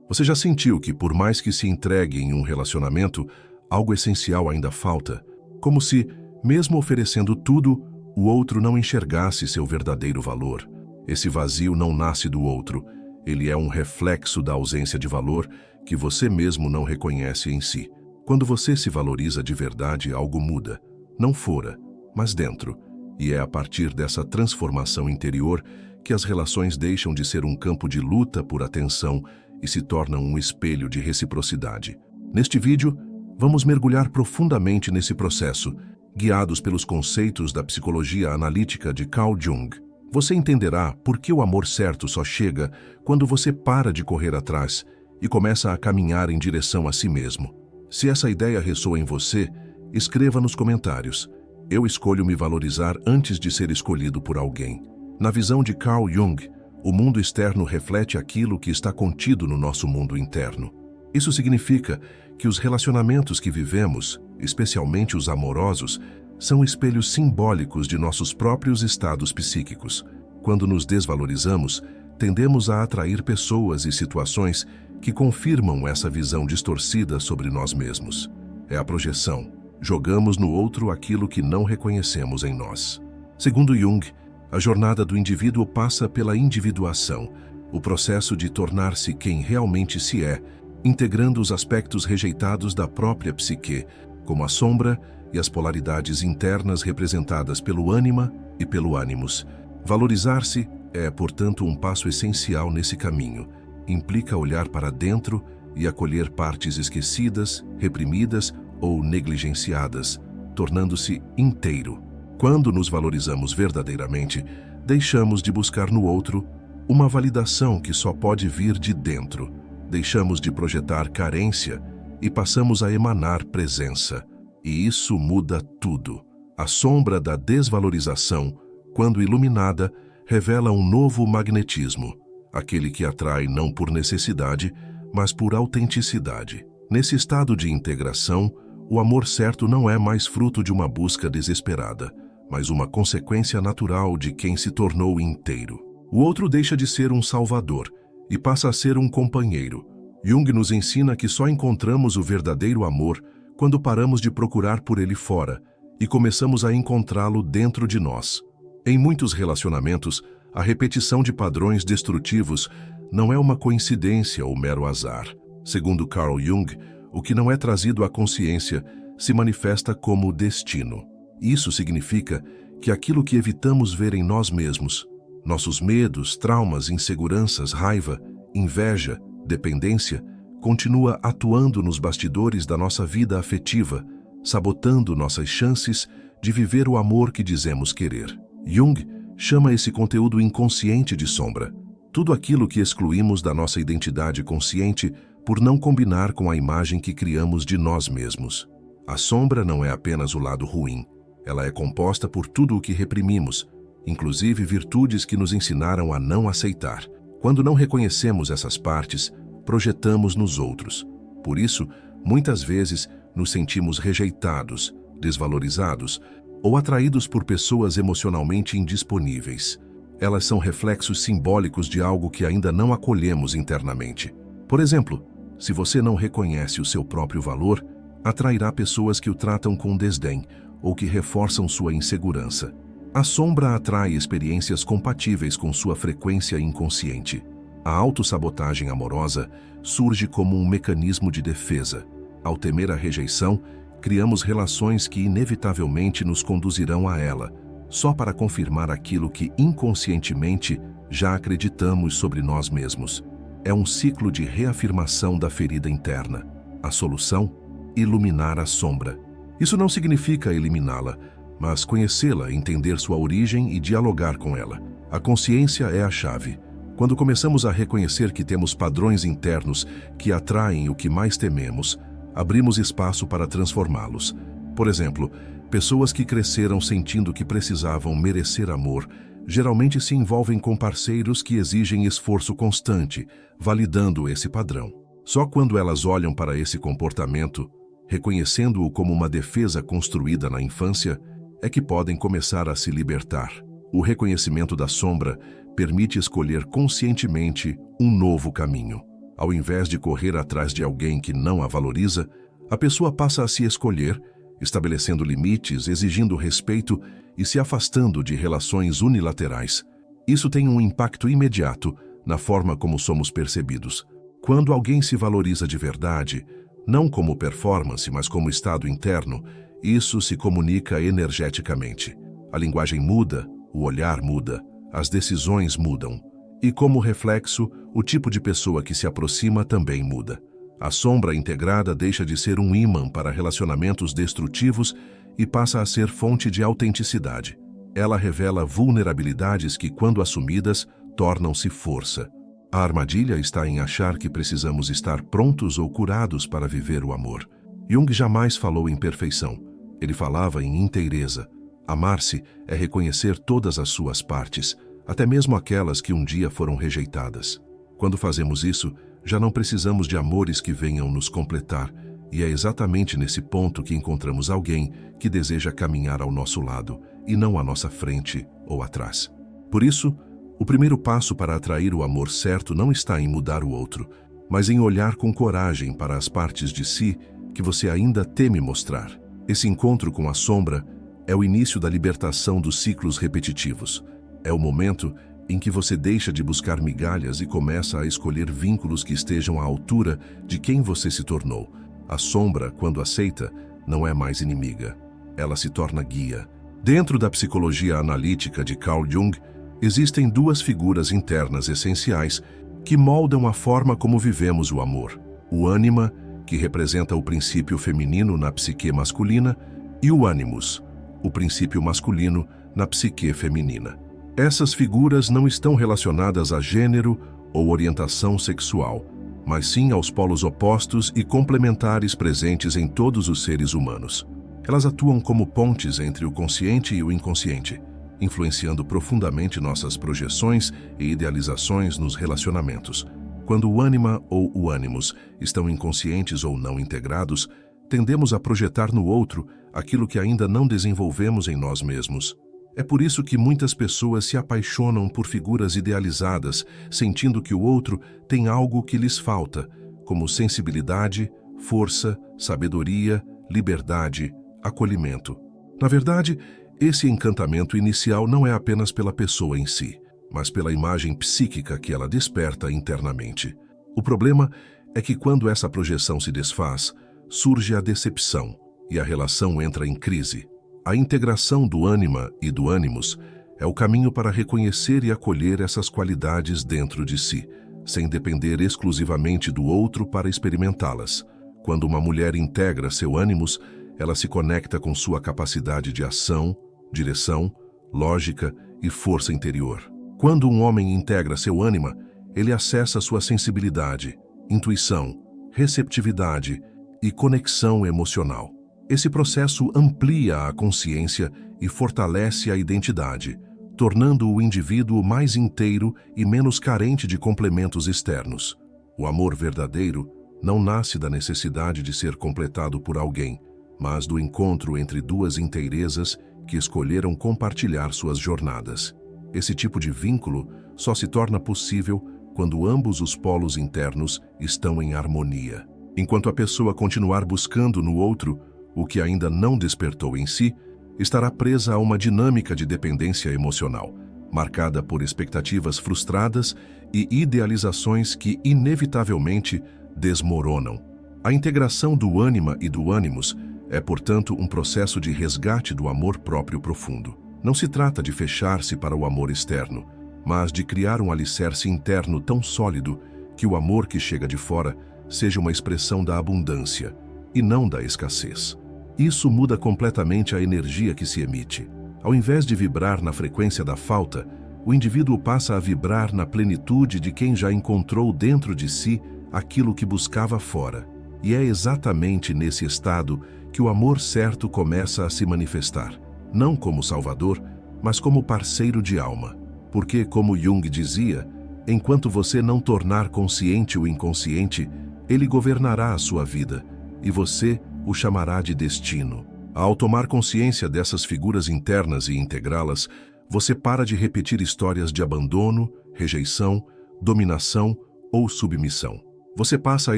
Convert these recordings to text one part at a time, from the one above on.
Você já sentiu que, por mais que se entregue em um relacionamento, algo essencial ainda falta? Como se, mesmo oferecendo tudo, o outro não enxergasse seu verdadeiro valor. Esse vazio não nasce do outro. Ele é um reflexo da ausência de valor que você mesmo não reconhece em si. Quando você se valoriza de verdade, algo muda. Não fora, mas dentro. E é a partir dessa transformação interior que as relações deixam de ser um campo de luta por atenção e se tornam um espelho de reciprocidade. Neste vídeo, vamos mergulhar profundamente nesse processo, guiados pelos conceitos da psicologia analítica de Carl Jung. Você entenderá por que o amor certo só chega quando você para de correr atrás e começa a caminhar em direção a si mesmo. Se essa ideia ressoa em você, escreva nos comentários. Eu escolho me valorizar antes de ser escolhido por alguém. Na visão de Carl Jung, o mundo externo reflete aquilo que está contido no nosso mundo interno. Isso significa que os relacionamentos que vivemos, especialmente os amorosos, são espelhos simbólicos de nossos próprios estados psíquicos. Quando nos desvalorizamos, tendemos a atrair pessoas e situações que confirmam essa visão distorcida sobre nós mesmos. É a projeção. Jogamos no outro aquilo que não reconhecemos em nós. Segundo Jung, a jornada do indivíduo passa pela individuação, o processo de tornar-se quem realmente se é, integrando os aspectos rejeitados da própria psique, como a sombra e as polaridades internas representadas pelo ânima e pelo ânimos. Valorizar-se é, portanto, um passo essencial nesse caminho. Implica olhar para dentro e acolher partes esquecidas, reprimidas ou negligenciadas, tornando-se inteiro. Quando nos valorizamos verdadeiramente, deixamos de buscar no outro uma validação que só pode vir de dentro. Deixamos de projetar carência e passamos a emanar presença. E isso muda tudo. A sombra da desvalorização, quando iluminada, revela um novo magnetismo, aquele que atrai não por necessidade, mas por autenticidade. Nesse estado de integração, o amor certo não é mais fruto de uma busca desesperada, mas uma consequência natural de quem se tornou inteiro. O outro deixa de ser um salvador e passa a ser um companheiro. Jung nos ensina que só encontramos o verdadeiro amor quando paramos de procurar por ele fora e começamos a encontrá-lo dentro de nós. Em muitos relacionamentos, a repetição de padrões destrutivos não é uma coincidência ou mero azar. Segundo Carl Jung, o que não é trazido à consciência se manifesta como destino. Isso significa que aquilo que evitamos ver em nós mesmos, nossos medos, traumas, inseguranças, raiva, inveja, dependência, continua atuando nos bastidores da nossa vida afetiva, sabotando nossas chances de viver o amor que dizemos querer. Jung chama esse conteúdo inconsciente de sombra. Tudo aquilo que excluímos da nossa identidade consciente por não combinar com a imagem que criamos de nós mesmos. A sombra não é apenas o lado ruim. Ela é composta por tudo o que reprimimos, inclusive virtudes que nos ensinaram a não aceitar. Quando não reconhecemos essas partes, projetamos nos outros. Por isso, muitas vezes, nos sentimos rejeitados, desvalorizados ou atraídos por pessoas emocionalmente indisponíveis. Elas são reflexos simbólicos de algo que ainda não acolhemos internamente. Por exemplo, se você não reconhece o seu próprio valor, atrairá pessoas que o tratam com desdém ou que reforçam sua insegurança. A sombra atrai experiências compatíveis com sua frequência inconsciente. A autossabotagem amorosa surge como um mecanismo de defesa. Ao temer a rejeição, criamos relações que inevitavelmente nos conduzirão a ela, só para confirmar aquilo que inconscientemente já acreditamos sobre nós mesmos. É um ciclo de reafirmação da ferida interna. A solução? Iluminar a sombra. Isso não significa eliminá-la, mas conhecê-la, entender sua origem e dialogar com ela. A consciência é a chave. Quando começamos a reconhecer que temos padrões internos que atraem o que mais tememos, abrimos espaço para transformá-los. Por exemplo, pessoas que cresceram sentindo que precisavam merecer amor, geralmente se envolvem com parceiros que exigem esforço constante, validando esse padrão. Só quando elas olham para esse comportamento, reconhecendo-o como uma defesa construída na infância, é que podem começar a se libertar. O reconhecimento da sombra permite escolher conscientemente um novo caminho. Ao invés de correr atrás de alguém que não a valoriza, a pessoa passa a se escolher, estabelecendo limites, exigindo respeito e se afastando de relações unilaterais. Isso tem um impacto imediato na forma como somos percebidos. Quando alguém se valoriza de verdade, não como performance, mas como estado interno, isso se comunica energeticamente. A linguagem muda, o olhar muda, as decisões mudam. E como reflexo, o tipo de pessoa que se aproxima também muda. A sombra integrada deixa de ser um ímã para relacionamentos destrutivos e passa a ser fonte de autenticidade. Ela revela vulnerabilidades que, quando assumidas, tornam-se força. A armadilha está em achar que precisamos estar prontos ou curados para viver o amor. Jung jamais falou em perfeição. Ele falava em inteireza. Amar-se é reconhecer todas as suas partes, até mesmo aquelas que um dia foram rejeitadas. Quando fazemos isso, já não precisamos de amores que venham nos completar, e é exatamente nesse ponto que encontramos alguém que deseja caminhar ao nosso lado, e não à nossa frente ou atrás. Por isso, o primeiro passo para atrair o amor certo não está em mudar o outro, mas em olhar com coragem para as partes de si que você ainda teme mostrar. Esse encontro com a sombra é o início da libertação dos ciclos repetitivos. É o momento em que você deixa de buscar migalhas e começa a escolher vínculos que estejam à altura de quem você se tornou. A sombra, quando aceita, não é mais inimiga. Ela se torna guia. Dentro da psicologia analítica de Carl Jung, existem duas figuras internas essenciais que moldam a forma como vivemos o amor. O ânima, que representa o princípio feminino na psique masculina, e o animus, o princípio masculino na psique feminina. Essas figuras não estão relacionadas a gênero ou orientação sexual, mas sim aos polos opostos e complementares presentes em todos os seres humanos. Elas atuam como pontes entre o consciente e o inconsciente, influenciando profundamente nossas projeções e idealizações nos relacionamentos. Quando o ânima ou o animus estão inconscientes ou não integrados, tendemos a projetar no outro aquilo que ainda não desenvolvemos em nós mesmos. É por isso que muitas pessoas se apaixonam por figuras idealizadas, sentindo que o outro tem algo que lhes falta, como sensibilidade, força, sabedoria, liberdade, acolhimento. Na verdade, esse encantamento inicial não é apenas pela pessoa em si, mas pela imagem psíquica que ela desperta internamente. O problema é que quando essa projeção se desfaz, surge a decepção e a relação entra em crise. A integração do ânima e do animus é o caminho para reconhecer e acolher essas qualidades dentro de si, sem depender exclusivamente do outro para experimentá-las. Quando uma mulher integra seu animus, ela se conecta com sua capacidade de ação, direção, lógica e força interior. Quando um homem integra seu ânima, ele acessa sua sensibilidade, intuição, receptividade e conexão emocional. Esse processo amplia a consciência e fortalece a identidade, tornando o indivíduo mais inteiro e menos carente de complementos externos. O amor verdadeiro não nasce da necessidade de ser completado por alguém, mas do encontro entre duas inteirezas que escolheram compartilhar suas jornadas. Esse tipo de vínculo só se torna possível quando ambos os polos internos estão em harmonia. Enquanto a pessoa continuar buscando no outro o que ainda não despertou em si, estará presa a uma dinâmica de dependência emocional, marcada por expectativas frustradas e idealizações que inevitavelmente desmoronam. A integração do ânima e do animus é, portanto, um processo de resgate do amor próprio profundo. Não se trata de fechar-se para o amor externo, mas de criar um alicerce interno tão sólido que o amor que chega de fora seja uma expressão da abundância e não da escassez. Isso muda completamente a energia que se emite. Ao invés de vibrar na frequência da falta, o indivíduo passa a vibrar na plenitude de quem já encontrou dentro de si aquilo que buscava fora. E é exatamente nesse estado que o amor certo começa a se manifestar, não como salvador, mas como parceiro de alma. Porque, como Jung dizia, enquanto você não tornar consciente o inconsciente, ele governará a sua vida, e você o chamará de destino. Ao tomar consciência dessas figuras internas e integrá-las, você para de repetir histórias de abandono, rejeição, dominação ou submissão. Você passa a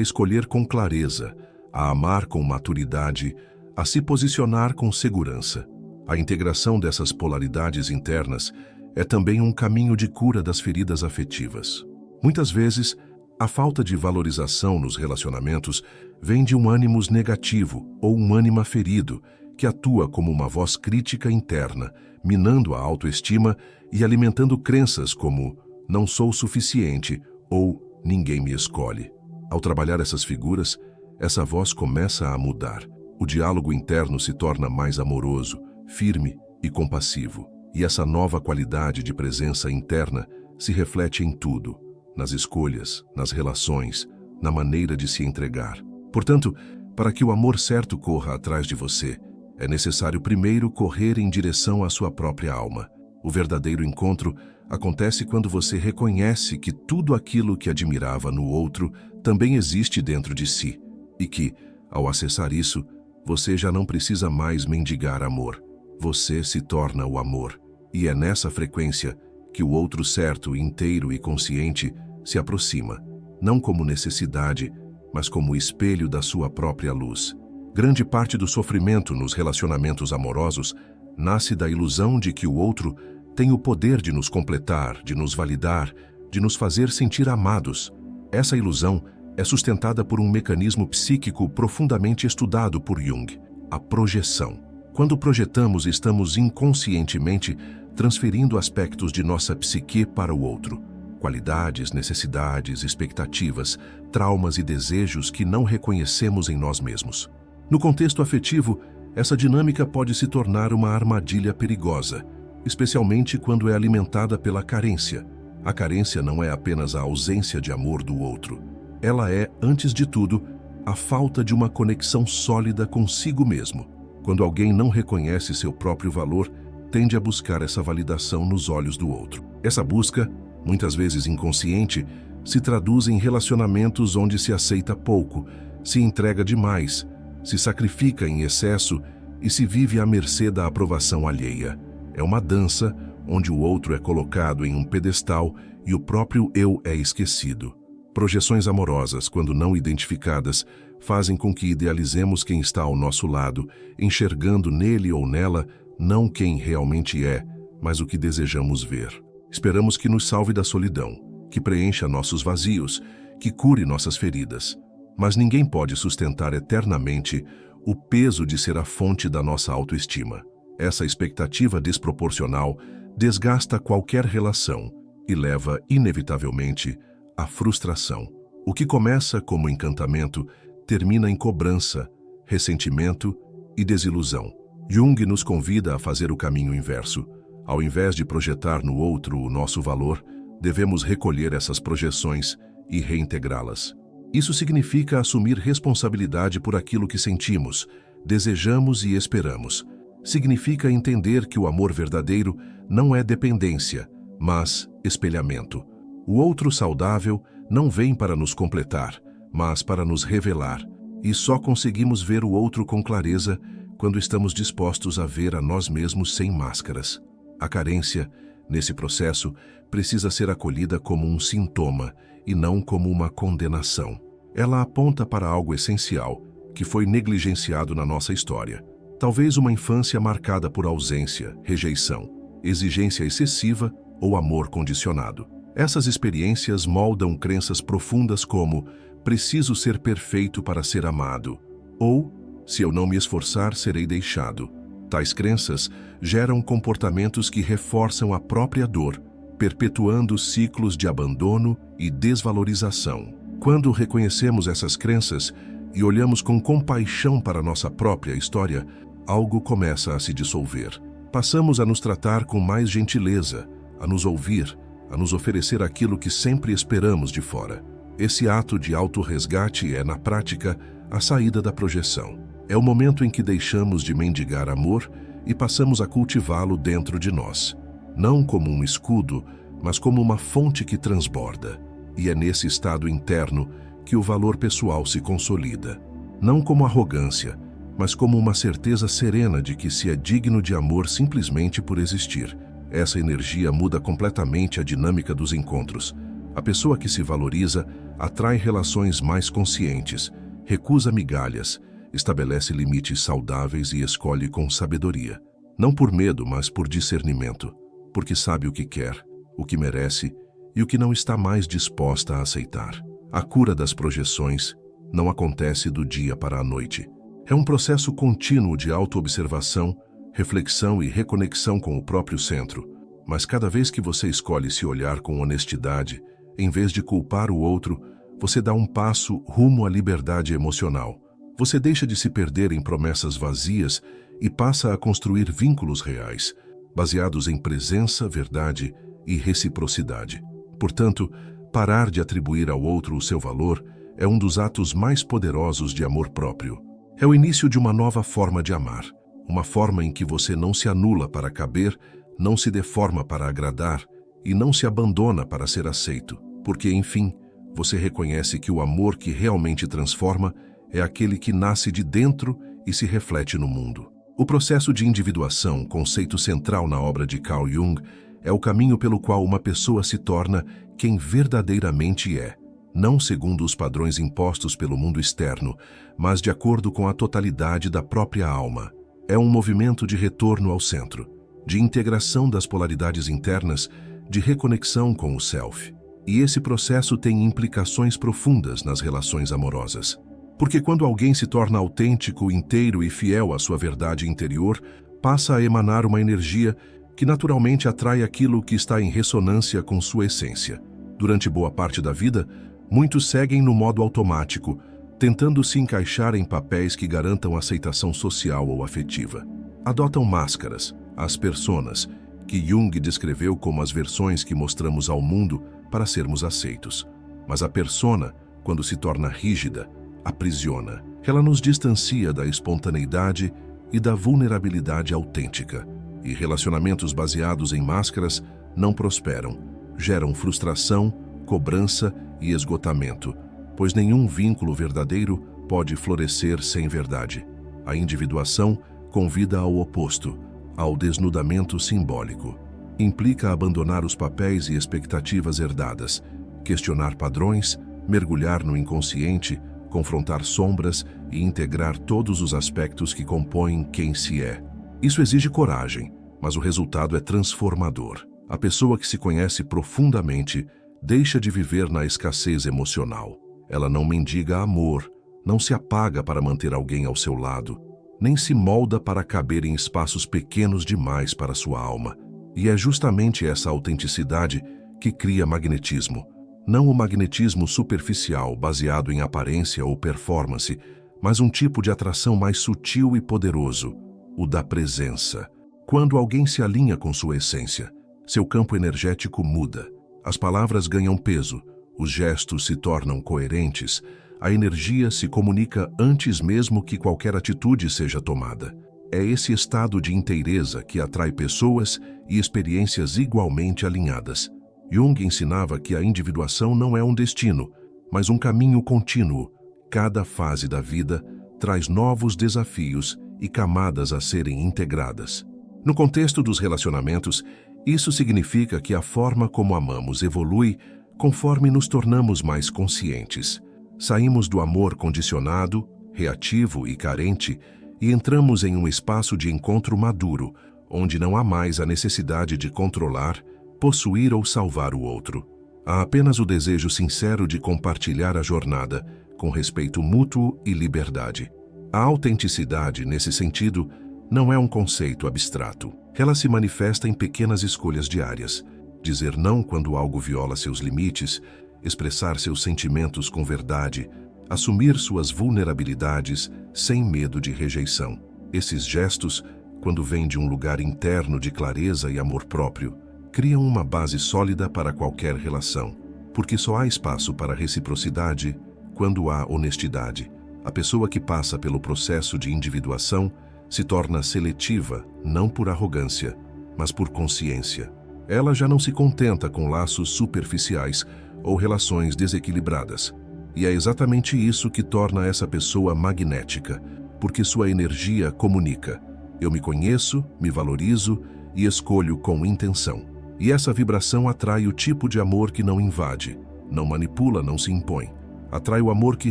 escolher com clareza, a amar com maturidade, a se posicionar com segurança. A integração dessas polaridades internas é também um caminho de cura das feridas afetivas. Muitas vezes, a falta de valorização nos relacionamentos vem de um ânimos negativo ou um ânima ferido, que atua como uma voz crítica interna, minando a autoestima e alimentando crenças como não sou suficiente ou ninguém me escolhe. Ao trabalhar essas figuras, essa voz começa a mudar. O diálogo interno se torna mais amoroso, firme e compassivo. E essa nova qualidade de presença interna se reflete em tudo, nas escolhas, nas relações, na maneira de se entregar. Portanto, para que o amor certo corra atrás de você, é necessário primeiro correr em direção à sua própria alma. O verdadeiro encontro acontece quando você reconhece que tudo aquilo que admirava no outro também existe dentro de si, e que, ao acessar isso, você já não precisa mais mendigar amor. Você se torna o amor, e é nessa frequência que o outro certo, inteiro e consciente se aproxima, não como necessidade, mas como espelho da sua própria luz. Grande parte do sofrimento nos relacionamentos amorosos nasce da ilusão de que o outro tem o poder de nos completar, de nos validar, de nos fazer sentir amados. Essa ilusão é sustentada por um mecanismo psíquico profundamente estudado por Jung, a projeção. Quando projetamos, estamos inconscientemente transferindo aspectos de nossa psique para o outro. Qualidades, necessidades, expectativas, traumas e desejos que não reconhecemos em nós mesmos. No contexto afetivo, essa dinâmica pode se tornar uma armadilha perigosa, especialmente quando é alimentada pela carência. A carência não é apenas a ausência de amor do outro. Ela é, antes de tudo, a falta de uma conexão sólida consigo mesmo. Quando alguém não reconhece seu próprio valor, tende a buscar essa validação nos olhos do outro. Essa busca, muitas vezes inconsciente, se traduz em relacionamentos onde se aceita pouco, se entrega demais, se sacrifica em excesso e se vive à mercê da aprovação alheia. É uma dança onde o outro é colocado em um pedestal e o próprio eu é esquecido. Projeções amorosas, quando não identificadas, fazem com que idealizemos quem está ao nosso lado, enxergando nele ou nela não quem realmente é, mas o que desejamos ver. Esperamos que nos salve da solidão, que preencha nossos vazios, que cure nossas feridas. Mas ninguém pode sustentar eternamente o peso de ser a fonte da nossa autoestima. Essa expectativa desproporcional desgasta qualquer relação e leva, inevitavelmente, à frustração. O que começa como encantamento termina em cobrança, ressentimento e desilusão. Jung nos convida a fazer o caminho inverso. Ao invés de projetar no outro o nosso valor, devemos recolher essas projeções e reintegrá-las. Isso significa assumir responsabilidade por aquilo que sentimos, desejamos e esperamos. Significa entender que o amor verdadeiro não é dependência, mas espelhamento. O outro saudável não vem para nos completar, mas para nos revelar. E só conseguimos ver o outro com clareza quando estamos dispostos a ver a nós mesmos sem máscaras. A carência, nesse processo, precisa ser acolhida como um sintoma e não como uma condenação. Ela aponta para algo essencial, que foi negligenciado na nossa história. Talvez uma infância marcada por ausência, rejeição, exigência excessiva ou amor condicionado. Essas experiências moldam crenças profundas como preciso ser perfeito para ser amado ou se eu não me esforçar, serei deixado. Tais crenças geram comportamentos que reforçam a própria dor, perpetuando ciclos de abandono e desvalorização. Quando reconhecemos essas crenças e olhamos com compaixão para nossa própria história, algo começa a se dissolver. Passamos a nos tratar com mais gentileza, a nos ouvir, a nos oferecer aquilo que sempre esperamos de fora. Esse ato de autorresgate é, na prática, a saída da projeção. É o momento em que deixamos de mendigar amor e passamos a cultivá-lo dentro de nós. Não como um escudo, mas como uma fonte que transborda. E é nesse estado interno que o valor pessoal se consolida. Não como arrogância, mas como uma certeza serena de que se é digno de amor simplesmente por existir. Essa energia muda completamente a dinâmica dos encontros. A pessoa que se valoriza atrai relações mais conscientes, recusa migalhas, estabelece limites saudáveis e escolhe com sabedoria. Não por medo, mas por discernimento, porque sabe o que quer, o que merece e o que não está mais disposta a aceitar. A cura das projeções não acontece do dia para a noite. É um processo contínuo de autoobservação, reflexão e reconexão com o próprio centro. Mas cada vez que você escolhe se olhar com honestidade, em vez de culpar o outro, você dá um passo rumo à liberdade emocional. Você deixa de se perder em promessas vazias e passa a construir vínculos reais, baseados em presença, verdade e reciprocidade. Portanto, parar de atribuir ao outro o seu valor é um dos atos mais poderosos de amor próprio. É o início de uma nova forma de amar, uma forma em que você não se anula para caber, não se deforma para agradar e não se abandona para ser aceito, porque, enfim, você reconhece que o amor que realmente transforma é aquele que nasce de dentro e se reflete no mundo. O processo de individuação, conceito central na obra de Carl Jung, é o caminho pelo qual uma pessoa se torna quem verdadeiramente é, não segundo os padrões impostos pelo mundo externo, mas de acordo com a totalidade da própria alma. É um movimento de retorno ao centro, de integração das polaridades internas, de reconexão com o self. E esse processo tem implicações profundas nas relações amorosas. Porque quando alguém se torna autêntico, inteiro e fiel à sua verdade interior, passa a emanar uma energia que naturalmente atrai aquilo que está em ressonância com sua essência. Durante boa parte da vida, muitos seguem no modo automático, tentando se encaixar em papéis que garantam aceitação social ou afetiva. Adotam máscaras, as personas, que Jung descreveu como as versões que mostramos ao mundo para sermos aceitos. Mas a persona, quando se torna rígida, aprisiona. Ela nos distancia da espontaneidade e da vulnerabilidade autêntica. E relacionamentos baseados em máscaras não prosperam, geram frustração, cobrança e esgotamento, pois nenhum vínculo verdadeiro pode florescer sem verdade. A individuação convida ao oposto, ao desnudamento simbólico. Implica abandonar os papéis e expectativas herdadas, questionar padrões, mergulhar no inconsciente, confrontar sombras e integrar todos os aspectos que compõem quem se é. Isso exige coragem, mas o resultado é transformador. A pessoa que se conhece profundamente deixa de viver na escassez emocional. Ela não mendiga amor, não se apaga para manter alguém ao seu lado, nem se molda para caber em espaços pequenos demais para sua alma. E é justamente essa autenticidade que cria magnetismo. Não o magnetismo superficial, baseado em aparência ou performance, mas um tipo de atração mais sutil e poderoso, o da presença. Quando alguém se alinha com sua essência, seu campo energético muda. As palavras ganham peso, os gestos se tornam coerentes, a energia se comunica antes mesmo que qualquer atitude seja tomada. É esse estado de inteireza que atrai pessoas e experiências igualmente alinhadas. Jung ensinava que a individuação não é um destino, mas um caminho contínuo. Cada fase da vida traz novos desafios e camadas a serem integradas. No contexto dos relacionamentos, isso significa que a forma como amamos evolui conforme nos tornamos mais conscientes. Saímos do amor condicionado, reativo e carente e entramos em um espaço de encontro maduro, onde não há mais a necessidade de controlar, possuir ou salvar o outro. Há apenas o desejo sincero de compartilhar a jornada, com respeito mútuo e liberdade. A autenticidade, nesse sentido, não é um conceito abstrato. Ela se manifesta em pequenas escolhas diárias. Dizer não quando algo viola seus limites, expressar seus sentimentos com verdade, assumir suas vulnerabilidades sem medo de rejeição. Esses gestos, quando vêm de um lugar interno de clareza e amor próprio, criam uma base sólida para qualquer relação, porque só há espaço para reciprocidade quando há honestidade. A pessoa que passa pelo processo de individuação se torna seletiva, não por arrogância, mas por consciência. Ela já não se contenta com laços superficiais ou relações desequilibradas. E é exatamente isso que torna essa pessoa magnética, porque sua energia comunica. Eu me conheço, me valorizo e escolho com intenção. E essa vibração atrai o tipo de amor que não invade, não manipula, não se impõe. Atrai o amor que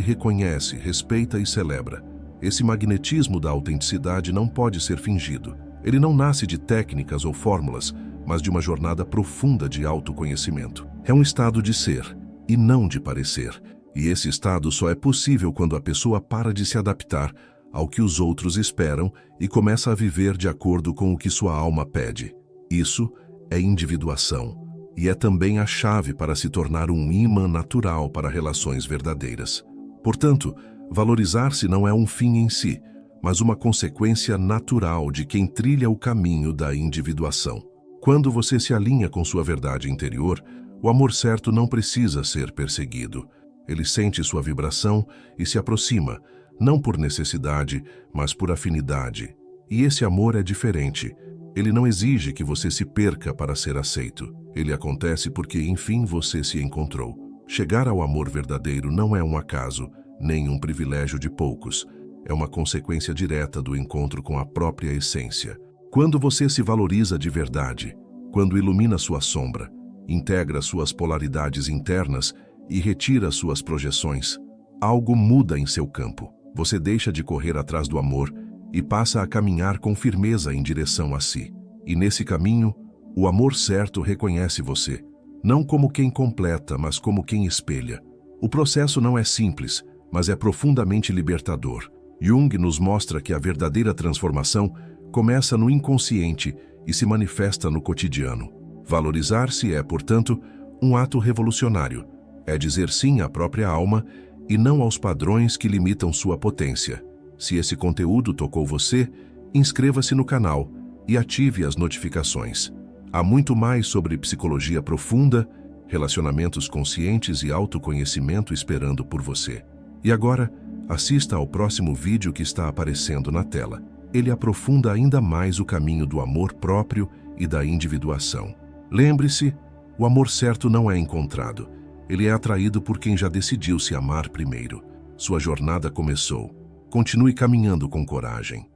reconhece, respeita e celebra. Esse magnetismo da autenticidade não pode ser fingido. Ele não nasce de técnicas ou fórmulas, mas de uma jornada profunda de autoconhecimento. É um estado de ser, e não de parecer. E esse estado só é possível quando a pessoa para de se adaptar ao que os outros esperam e começa a viver de acordo com o que sua alma pede. Isso é individuação, e é também a chave para se tornar um imã natural para relações verdadeiras. Portanto, valorizar-se não é um fim em si, mas uma consequência natural de quem trilha o caminho da individuação. Quando você se alinha com sua verdade interior, o amor certo não precisa ser perseguido. Ele sente sua vibração e se aproxima, não por necessidade, mas por afinidade. E esse amor é diferente. Ele não exige que você se perca para ser aceito. Ele acontece porque, enfim, você se encontrou. Chegar ao amor verdadeiro não é um acaso, nem um privilégio de poucos. É uma consequência direta do encontro com a própria essência. Quando você se valoriza de verdade, quando ilumina sua sombra, integra suas polaridades internas e retira suas projeções, algo muda em seu campo. Você deixa de correr atrás do amor e passa a caminhar com firmeza em direção a si. E nesse caminho, o amor certo reconhece você, não como quem completa, mas como quem espelha. O processo não é simples, mas é profundamente libertador. Jung nos mostra que a verdadeira transformação começa no inconsciente e se manifesta no cotidiano. Valorizar-se é, portanto, um ato revolucionário. É dizer sim à própria alma e não aos padrões que limitam sua potência. Se esse conteúdo tocou você, inscreva-se no canal e ative as notificações. Há muito mais sobre psicologia profunda, relacionamentos conscientes e autoconhecimento esperando por você. E agora, assista ao próximo vídeo que está aparecendo na tela. Ele aprofunda ainda mais o caminho do amor próprio e da individuação. Lembre-se, o amor certo não é encontrado. Ele é atraído por quem já decidiu se amar primeiro. Sua jornada começou. Continue caminhando com coragem.